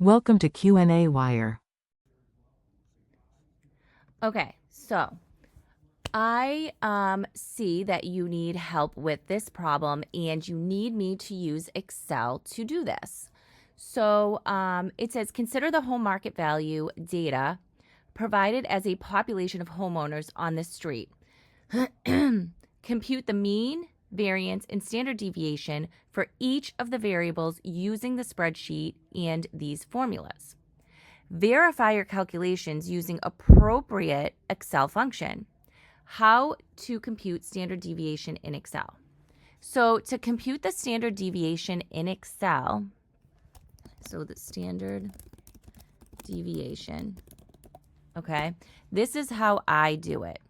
Welcome to qnawire. Okay, so I see that you need help with this problem and you need me to use Excel to do this. So it says consider the home market value data provided as a population of homeowners on the street. Compute the mean, variance, and standard deviation for each of the variables using the spreadsheet and these formulas. Verify your calculations using appropriate Excel function. How to compute standard deviation in Excel. So to compute the standard deviation in Excel, so the standard deviation, okay, this is how I do it.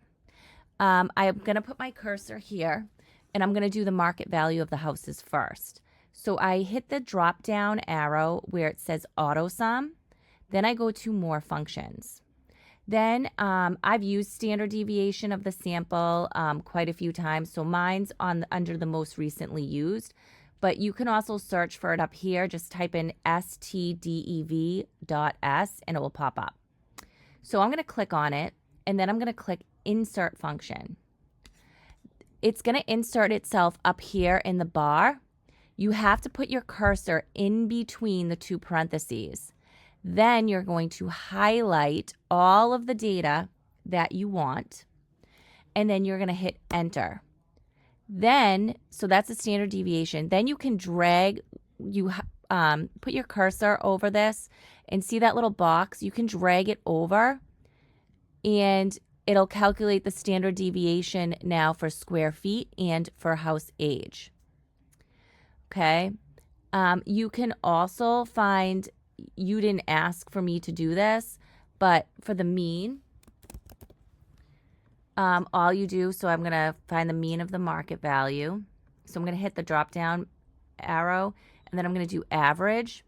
I'm going to put my cursor here, and I'm going to do the market value of the houses first. So I hit the drop down arrow where it says auto sum. Then I go to more functions. Then I've used standard deviation of the sample quite a few times. So mine's under the most recently used, but you can also search for it up here. Just type in stdev.s and it will pop up. So I'm going to click on it, and then I'm going to click insert function. It's going to insert itself up here in the bar. You have to put your cursor in between the two parentheses. Then you're going to highlight all of the data that you want, and then you're going to hit enter. Then, so that's the standard deviation. Then you can drag, put your cursor over this and see that little box. You can drag it over and it'll calculate the standard deviation now for square feet and for house age. Okay. You can also find, you didn't ask for me to do this, but for the mean, all you do, so I'm going to find the mean of the market value. So I'm going to hit the drop down arrow, and then I'm going to do average,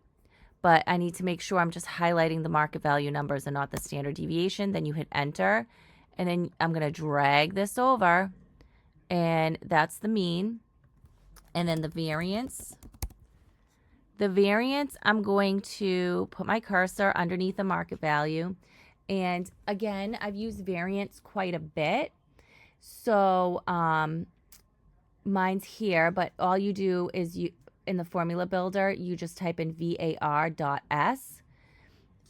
but I need to make sure I'm just highlighting the market value numbers and not the standard deviation. Then you hit enter, and then I'm going to drag this over, and that's the mean. And then the variance. The variance, I'm going to put my cursor underneath the market value. And again, I've used variance quite a bit. So mine's here, but all you do is in the formula builder, you just type in var.s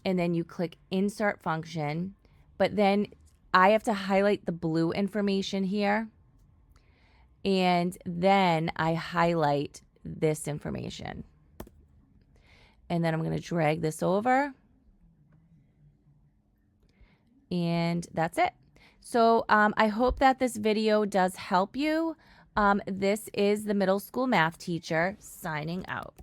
and then you click insert function. But then I have to highlight the blue information here. And then I highlight this information. And then I'm going to drag this over. And that's it. So I hope that this video does help you. This is the middle school math teacher signing out.